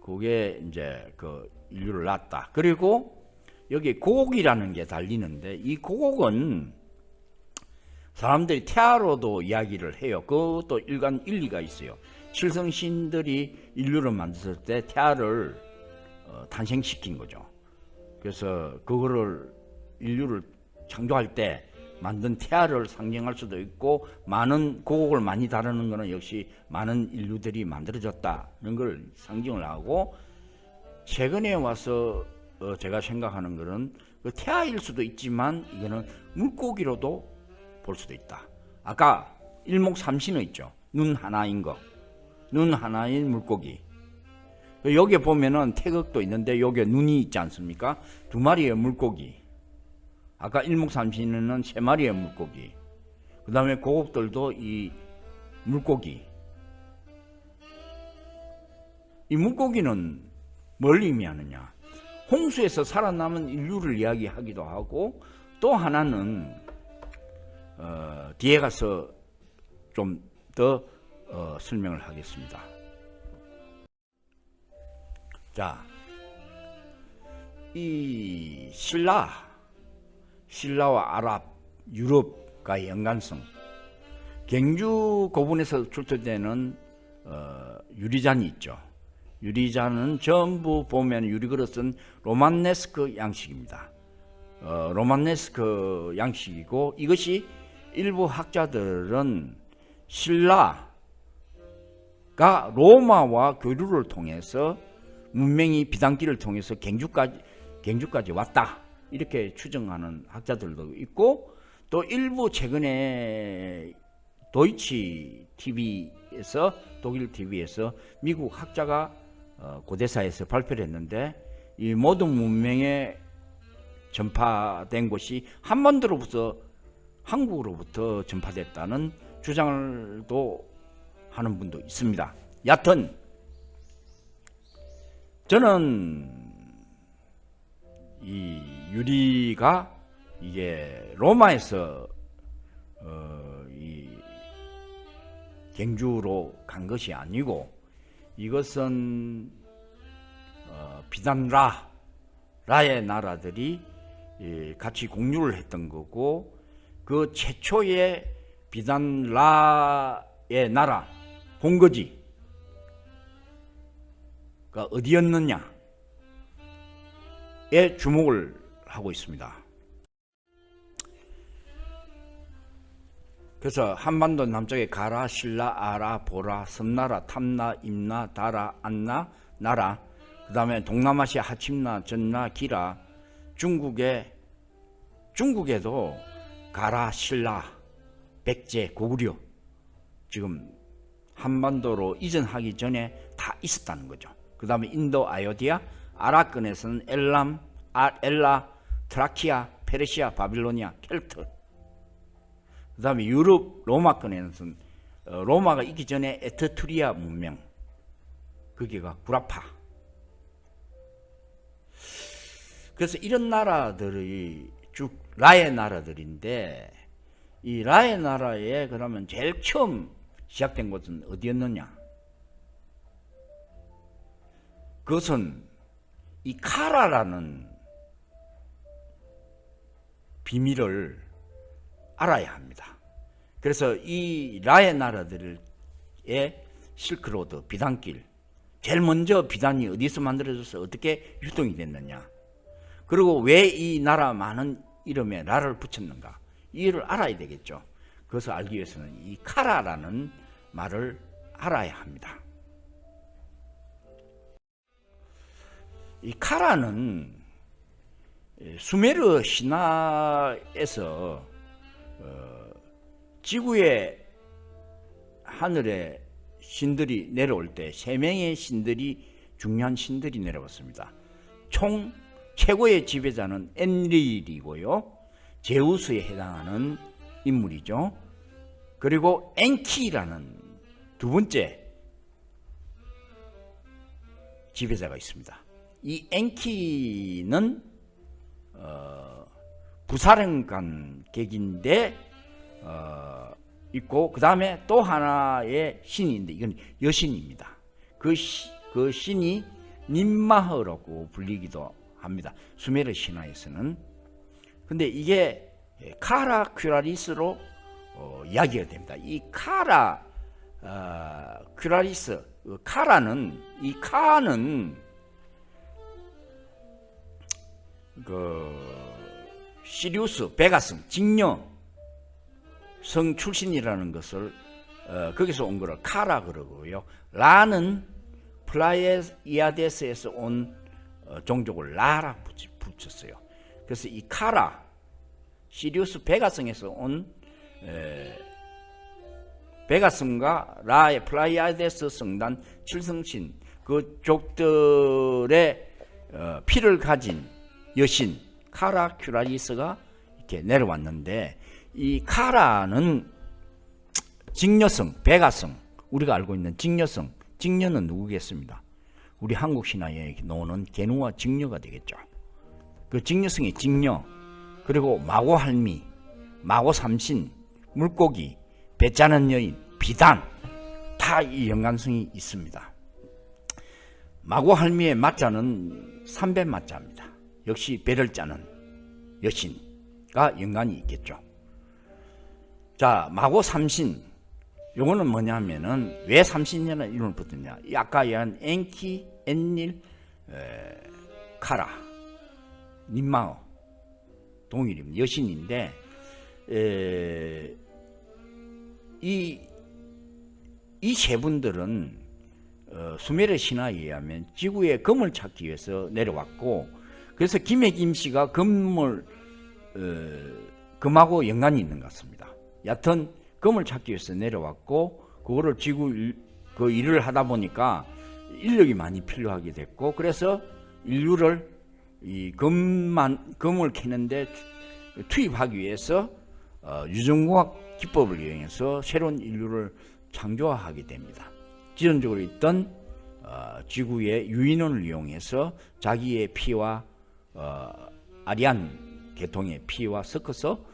그게 이제 그 인류를 낳았다. 그리고 여기 고곡이라는 게 달리는데 이 고곡은 사람들이 태아로도 이야기를 해요. 그것도 일리가 있어요. 칠성신들이 인류를 만들었을 때 태아를 탄생시킨 거죠. 그래서 그거를 인류를 창조할 때 만든 태아를 상징할 수도 있고, 많은 고곡을 많이 다루는 것은 역시 많은 인류들이 만들어졌다는 걸 상징을 하고, 최근에 와서 제가 생각하는 것은 그 태아일 수도 있지만 이거는 물고기로도 볼 수도 있다. 아까 일목삼신의 있죠. 눈 하나인 거, 눈 하나인 물고기. 여기에 보면은 태극도 있는데 여기에 눈이 있지 않습니까? 2마리의 물고기. 아까 일목삼신에는 3마리의 물고기. 그 다음에 고급들도 이 물고기. 이 물고기는 뭘 의미하느냐? 홍수에서 살아남은 인류를 이야기하기도 하고, 또 하나는 뒤에 가서 좀 더 설명을 하겠습니다. 자, 이 신라와 아랍, 유럽과의 연관성, 갱주 고분에서 출토되는 유리잔이 있죠. 유리잔은 전부 보면 유리그릇은 로마네스크 양식입니다. 로마네스크 양식이고, 이것이 일부 학자들은 신라가 로마와 교류를 통해서 문명이 비단길을 통해서 갱주까지 왔다, 이렇게 추정하는 학자들도 있고, 또 일부 최근에 도이치 TV에서, 독일 TV에서 미국 학자가 고대사에서 발표를 했는데, 이 모든 문명에 전파된 곳이 한국으로부터 전파됐다는 주장을 또 하는 분도 있습니다. 여하튼 저는 이 유리가 이게 로마에서 이 경주로 간 것이 아니고 이것은 비단 라의 나라들이 같이 공유를 했던 거고, 그 최초의 비단 라의 나라 본거지가 어디였느냐에 주목을 하고 있습니다. 그래서 한반도 남쪽에 가라, 신라, 아라, 보라, 섬나라, 탐나, 임나, 다라, 안나, 나라, 그 다음에 동남아시아 하침나, 전나, 기라, 중국에도 가라, 신라, 백제, 고구려 지금 한반도로 이전하기 전에 다 있었다는 거죠. 그 다음에 인도, 아요디아, 아라권에서는 엘람, 엘라, 트라키아, 페르시아, 바빌로니아, 켈트. 그 다음에 유럽 로마권에서는 로마가 있기 전에 에트투리아 문명, 거기가 구라파. 그래서 이런 나라들이 쭉 라의 나라들인데, 이 라의 나라에 그러면 제일 처음 시작된 곳은 어디였느냐? 그것은 이 카라라는 비밀을 알아야 합니다. 그래서 이 라의 나라들의 실크로드, 비단길, 제일 먼저 비단이 어디서 만들어져서 어떻게 유통이 됐느냐, 그리고 왜 이 나라 많은 이름에 라를 붙였는가, 이를 알아야 되겠죠. 그것을 알기 위해서는 이 카라라는 말을 알아야 합니다. 이 카라는 수메르 신화에서 지구의 하늘에 신들이 내려올 때 3명의 신들이, 중요한 신들이 내려왔습니다. 총 최고의 지배자는 엔릴이고요, 제우스에 해당하는 인물이죠. 그리고 엔키라는 두 번째 지배자가 있습니다. 이 엔키는 부사령관 객인데 있고, 그 다음에 또 하나의 신인데 이건 여신입니다. 그 신이 님마흐라고 불리기도 합니다. 수메르 신화에서는. 근데 이게 카라 큐라리스로 이야기가 됩니다. 이 카라 큐라리스, 카라는, 이 카는 시리우스, 베가성, 직녀 성 출신이라는 것을 거기서 온 거를 카라 그러고요. 라는 플라이아데스에서 온 종족을 라라 붙였어요. 그래서 이 카라, 시리우스 베가성에서 온 베가성과 라의 플라이아데스 성단 7성신 그 족들의 피를 가진 여신 카라 큐라리스가 이렇게 내려왔는데, 이 카라는 직녀성, 베가성, 우리가 알고 있는 직녀성, 직녀는 누구겠습니다? 우리 한국 신화에 나오는 게누아 직녀가 되겠죠. 그 직녀성의 직녀, 그리고 마고 할미, 마고 삼신, 물고기, 배 짜는 여인, 비단, 다 이 연관성이 있습니다. 마고 할미의 맞자는 3배 맞자입니다. 역시 배를 짜는 여신과 연관이 있겠죠. 자, 마고 삼신, 요거는 뭐냐면은 왜 삼신이라는 이름을 붙였냐, 아까 얘기한 엔키, 엔닐, 카라, 님마오 동일입니다. 여신인데 이 세 분들은 수메르 신화에 의하면 지구에 금을 찾기 위해서 내려왔고, 그래서 김해 김씨가 금하고 연관이 있는 것 같습니다. 여하튼 금을 찾기 위해서 내려왔고, 그거를 그 일을 하다 보니까 인력이 많이 필요하게 됐고, 그래서 인류를 이 금을 캐는데 투입하기 위해서 유전공학 기법을 이용해서 새로운 인류를 창조하게 됩니다. 지존적으로 있던 지구의 유인원을 이용해서 자기의 피와 아리안 계통의 피와 섞어서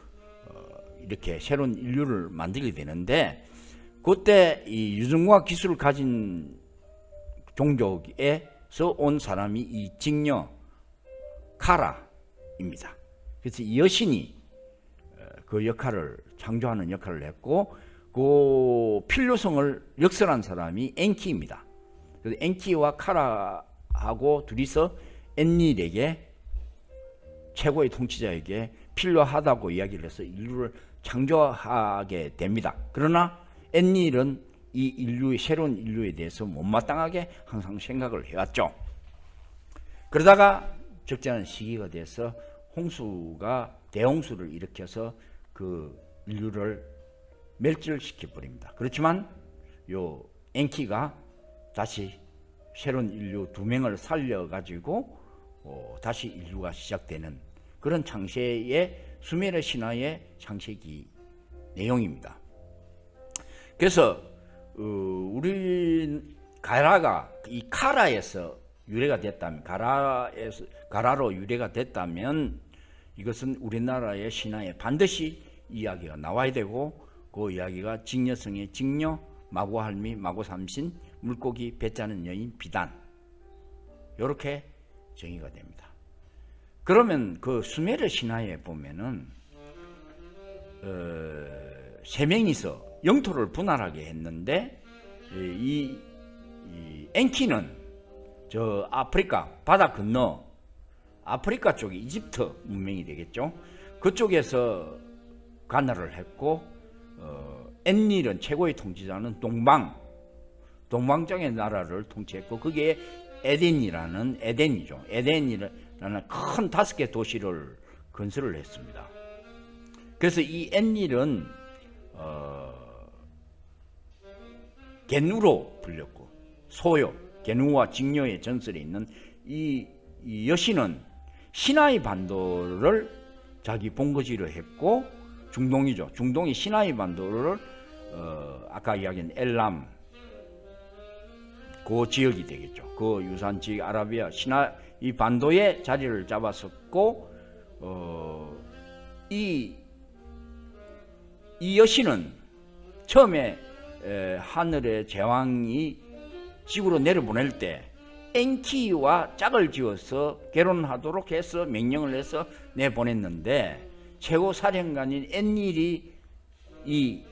이렇게 새로운 인류를 만들게 되는데, 그때 이 유전과 기술을 가진 종족에서 온 사람이 이 직녀 카라입니다. 그래서 이 여신이 그 역할을 창조하는 역할을 했고, 그 필요성을 역설한 사람이 엔키입니다. 그래서 엔키와 카라하고 둘이서 엔닐에게, 최고의 통치자에게 필요하다고 이야기를 해서 인류를 창조하게 됩니다. 그러나 엔닐은 이 인류의, 새로운 인류에 대해서 못마땅하게 항상 생각을 해왔죠. 그러다가 적절한 시기가 돼서 홍수가, 대홍수를 일으켜서 그 인류를 멸절시켜 버립니다. 그렇지만 요 엔키가 다시 새로운 인류 2명을 살려가지고 다시 인류가 시작되는 그런 창세의, 수메르 신화의 창세기 내용입니다. 그래서 우리 가라가 이 카라에서 유래가 됐다면, 가라로 유래가 됐다면 이것은 우리나라의 신화에 반드시 이야기가 나와야 되고, 그 이야기가 직녀성의 직녀, 마고할미, 마고삼신, 물고기, 배 짜는 여인, 비단, 이렇게 정의가 됩니다. 그러면 그 수메르 신화에 보면은 3명이서 영토를 분할하게 했는데, 이 엔키는 저 아프리카 바다 건너 아프리카 쪽이 이집트 문명이 되겠죠. 그쪽에서 관할을 했고, 엔닐은, 최고의 통치자는 동방 쪽의 나라를 통치했고, 그게 에덴이죠. 에덴이라는 큰 5개 도시를 건설을 했습니다. 그래서 이 엔닐은 게누로 불렸고, 소요, 게누와 직녀의 전설에 있는 이 여신은 시나이 반도를 자기 본거지로 했고, 중동이죠. 중동이 시나이 반도를 아까 이야기한 엘람, 그 지역이 되겠죠. 그 유산 지역 아라비아 시나이 반도에 자리를 잡았었고, 이 여신은 처음에 하늘의 제왕이 지구로 내려보낼 때 엔키와 짝을 지어서 결혼하도록 해서 명령을 해서 내보냈는데, 최고 사령관인 엔닐이 이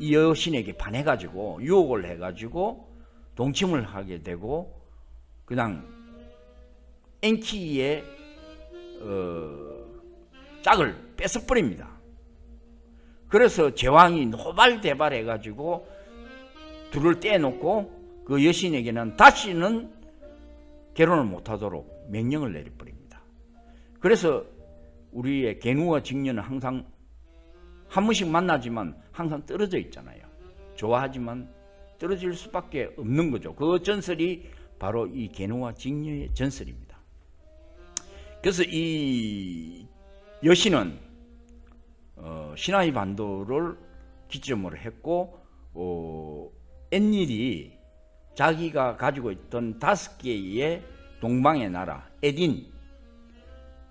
여신에게 반해가지고 유혹을 해가지고 동침을 하게 되고, 그냥 엔키의 짝을 뺏어버립니다. 그래서 제왕이 노발대발해가지고 둘을 떼놓고 그 여신에게는 다시는 결혼을 못하도록 명령을 내려버립니다. 그래서 우리의 게누와 직녀는 항상 한 번씩 만나지만 항상 떨어져 있잖아요. 좋아하지만 떨어질 수밖에 없는 거죠. 그 전설이 바로 이 게누와 직녀의 전설입니다. 그래서 이 여신은 시나이 반도를 기점으로 했고, 엔닐이 자기가 가지고 있던 5개의 동방의 나라, 에딘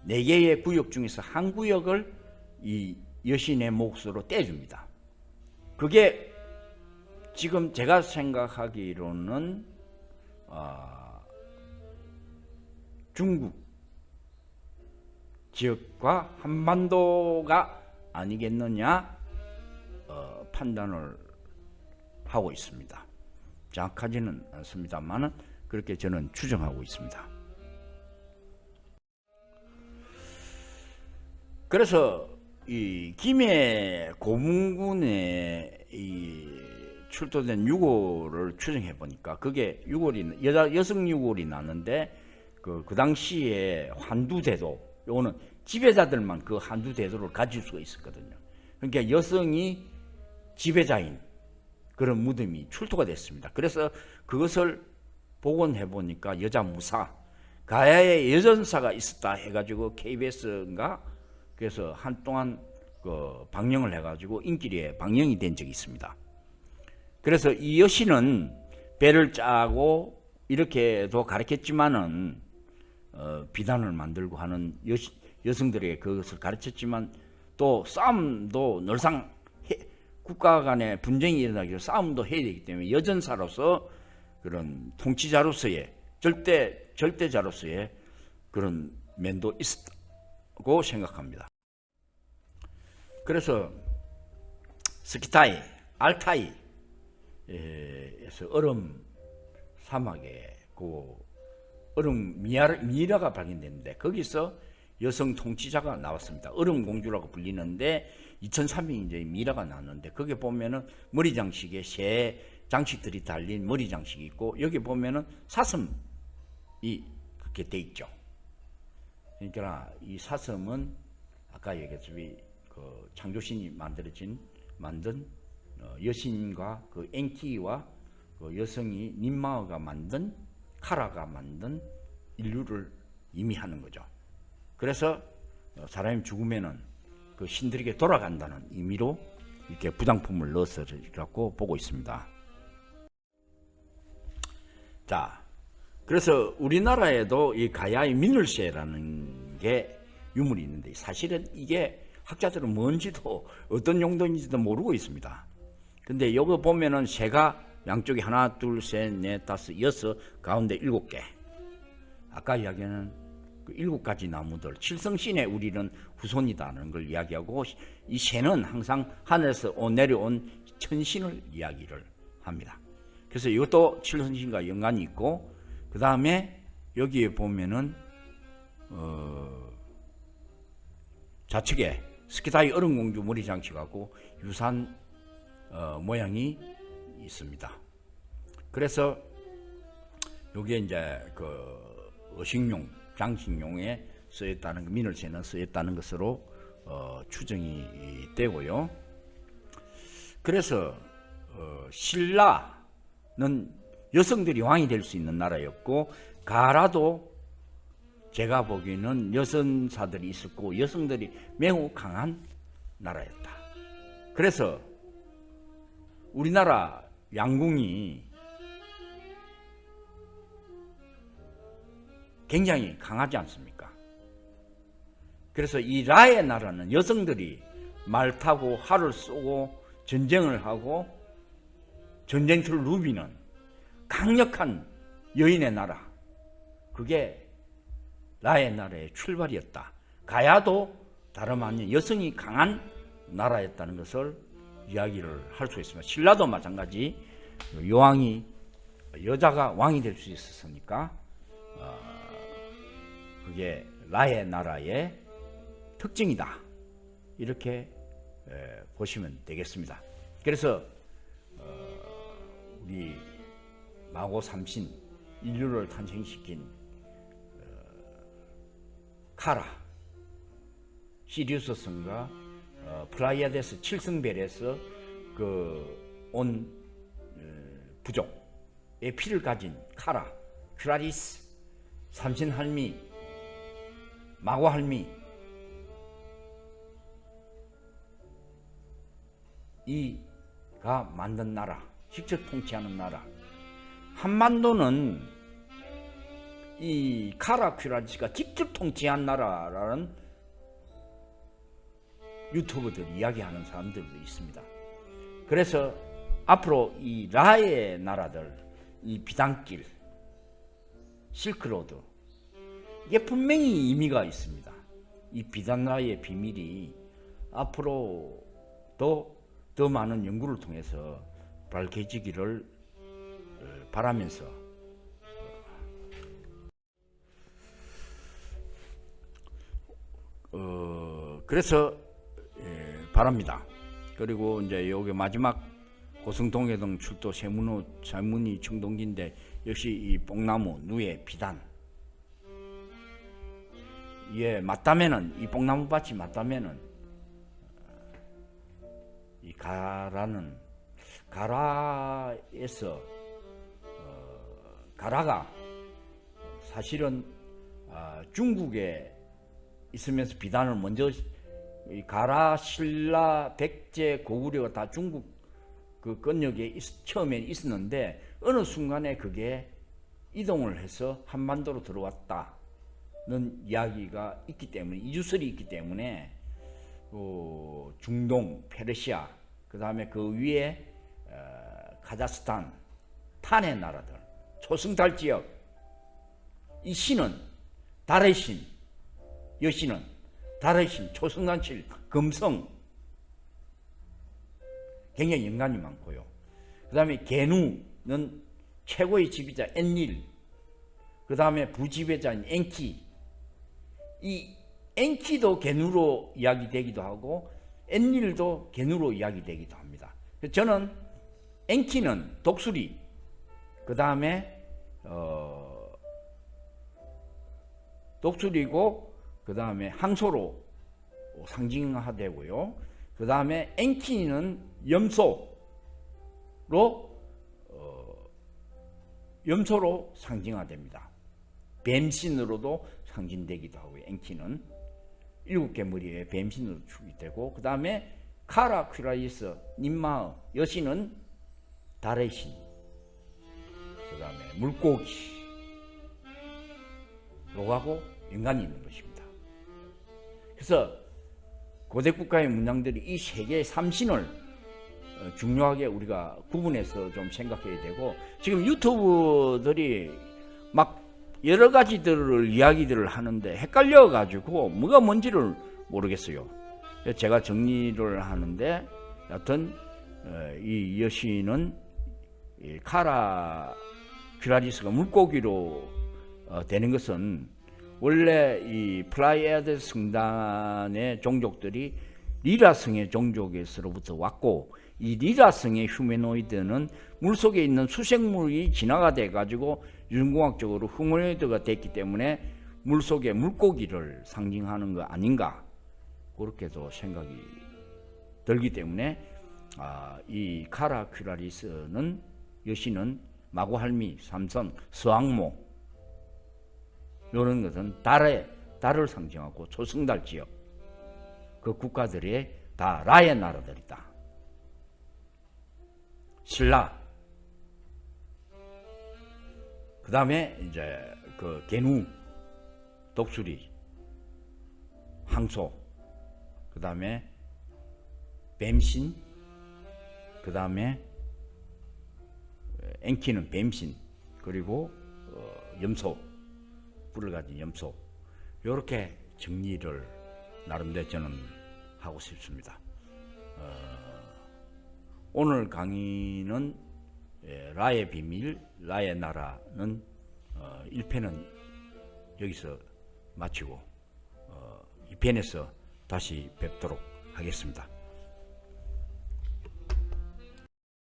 4개의 구역 중에서 한 구역을 이 여신의 몫으로 떼줍니다. 그게 지금 제가 생각하기로는 중국 지역과 한반도가 아니겠느냐 판단을 하고 있습니다. 정확하지는 않습니다만 그렇게 저는 추정하고 있습니다. 그래서 이 김해 고문군에 출토된 유골을 추정해 보니까 그게 유골이 여성 유골이 나는데 그 당시에 환두대도, 요거는 지배자들만 그 환두대도를 가질 수가 있었거든요. 그러니까 여성이 지배자인 그런 무덤이 출토가 됐습니다. 그래서 그것을 복원해 보니까 여자 무사, 가야에 여전사가 있었다 해가지고 KBS인가 그래서 한동안 그 방영을 해가지고 인기리에 방영이 된 적이 있습니다. 그래서 이 여신은 배를 짜고 이렇게도 가르쳤지만은 비단을 만들고 하는 여성들에게 그것을 가르쳤지만 또 싸움도 늘상 국가 간의 분쟁이 일어나기 전에 싸움도 해야 되기 때문에 여전사로서 그런 통치자로서의 절대자로서의 그런 면도 있었다고 생각합니다. 그래서 스키타이, 알타이에서 얼음 사막에 그 얼음 미이라가 발견됐는데 거기서 여성 통치자가 나왔습니다. 얼음 공주라고 불리는데 2300이 이제 미이라가 나왔는데 거기 보면은 머리 장식에 새 장식들이 달린 머리 장식이 있고 여기 보면은 사슴이 그렇게 돼 있죠. 그러니까 이 사슴은 아까 얘기했듯이 그 창조신이 만든 여신과 그 엔키와 그 여성이 님마어가 만든 카라가 만든 인류를 의미하는 거죠. 그래서 사람이 죽으면은 그 신들에게 돌아간다는 의미로 이렇게 부장품을 넣어서 갖고 보고 있습니다. 자, 그래서 우리나라에도 이 가야의 미늘쇠라는 게 유물이 있는데 사실은 이게 학자들은 뭔지도 어떤 용도인지도 모르고 있습니다. 근데 여기 보면은 새가 양쪽에 하나, 둘, 셋, 넷, 다섯, 여섯, 가운데 7개. 아까 이야기하는 그 7가지 나무들, 칠성신의 우리는 후손이다는 걸 이야기하고 이 새는 항상 하늘에서 내려온 천신을 이야기를 합니다. 그래서 이것도 칠성신과 연관이 있고 그 다음에 여기에 보면은 좌측에 스키타이 얼음공주 머리 장식하고 유산 모양이 있습니다. 그래서 여기에 이제 그 어식용, 장식용에 쓰였다는 거, 미늘쇠는 쓰였다는 것으로 추정이 되고요. 그래서 신라는 여성들이 왕이 될 수 있는 나라였고 가라도 제가 보기에는 여성사들이 있었고 여성들이 매우 강한 나라였다. 그래서 우리나라 양궁이 굉장히 강하지 않습니까? 그래서 이 라의 나라는 여성들이 말 타고 활을 쏘고 전쟁을 하고 전쟁터를 누비는 강력한 여인의 나라, 그게 라의 나라의 출발이었다. 가야도 다름 아닌 여성이 강한 나라였다는 것을 이야기를 할 수 있습니다. 신라도 마찬가지 여왕이 여자가 왕이 될 수 있었으니까 그게 라의 나라의 특징이다. 이렇게 보시면 되겠습니다. 그래서 우리 마고 삼신 인류를 탄생시킨 카라, 시리우스 성과 플라이아데스 칠성별에서 온 부족의 피를 가진 카라, 큐라리스, 삼신할미, 마고할미, 이가 만든 나라, 직접 통치하는 나라. 한반도는 이 카라 큐라리스가 직접 통치한 나라라는 유튜버들 이야기하는 사람들도 있습니다. 그래서 앞으로 이 라의 나라들, 이 비단길, 실크로드, 이게 분명히 의미가 있습니다. 이 비단라의 비밀이 앞으로도 더 많은 연구를 통해서 밝혀지기를 바라면서 그래서 바랍니다. 그리고 이제 여기 마지막 고성동해동 출도 세문이 청동기인데 역시 이 뽕나무 누에 비단, 예, 맞다면은 이 뽕나무 밭이 맞다면은 이 가라에서 가라가 사실은 중국에 있으면서 비단을 먼저 이 가라, 신라, 백제, 고구려가 다 중국 그 권역에 처음에 있었는데 어느 순간에 그게 이동을 해서 한반도로 들어왔다는 이야기가 있기 때문에 이주설이 있기 때문에 중동, 페르시아, 그 다음에 그 위에 카자흐스탄, 탄의 나라들, 초승달 지역, 이 신은 달의 신, 여신은 달의 신, 초승달칠, 금성, 굉장히 연관이 많고요. 그 다음에 게누는 최고의 지배자 엔릴, 그 다음에 부지배자인 엔키, 이 엔키도 게누로 이야기되기도 하고 엔릴도 게누로 이야기되기도 합니다. 저는 엔키는 독수리, 그 다음에 독수리고 그 다음에 항소로 상징화되고요. 그 다음에 엔키는 염소로 상징화됩니다. 뱀신으로도 상징되기도 하고요. 엔키는 7개 머리에 뱀신으로 추기되고, 그 다음에 카라 퀴라이스 님마의 여신은 달의 신, 그 다음에 물고기, 요거하고 연관이 있는 것입니다. 그래서 고대 국가의 문양들이 이 세 개의 삼신을 중요하게 우리가 구분해서 좀 생각해야 되고, 지금 유튜브들이 막 여러 가지들을 이야기들을 하는데 헷갈려 가지고 뭐가 뭔지를 모르겠어요. 제가 정리를 하는데, 여하튼 이 여신은 카라 퀴라리스가 물고기로 되는 것은 원래 이 플라이아드 성단의 종족들이 리라성의 종족에서로부터 왔고, 이 리라성의 휴메노이드는 물속에 있는 수생물이 진화가 돼 가지고 유전공학적으로 휴메노이드가 됐기 때문에 물속의 물고기를 상징하는 거 아닌가, 그렇게도 생각이 들기 때문에 이 카라 퀴라리스는 여신은 마구할미, 삼선, 서왕모, 이런 것은 달을 상징하고 초승달 지역, 그 국가들이 다 라의 나라들이다. 신라, 그 다음에 이제 그 게누, 독수리, 항소, 그 다음에 뱀신, 그 다음에 엔키는 뱀신, 그리고 염소, 뿔을 가진 염소, 이렇게 정리를 나름대로 저는 하고 싶습니다. 오늘 강의는 라의 비밀, 라의 나라는 1편은 여기서 마치고 2편에서 다시 뵙도록 하겠습니다.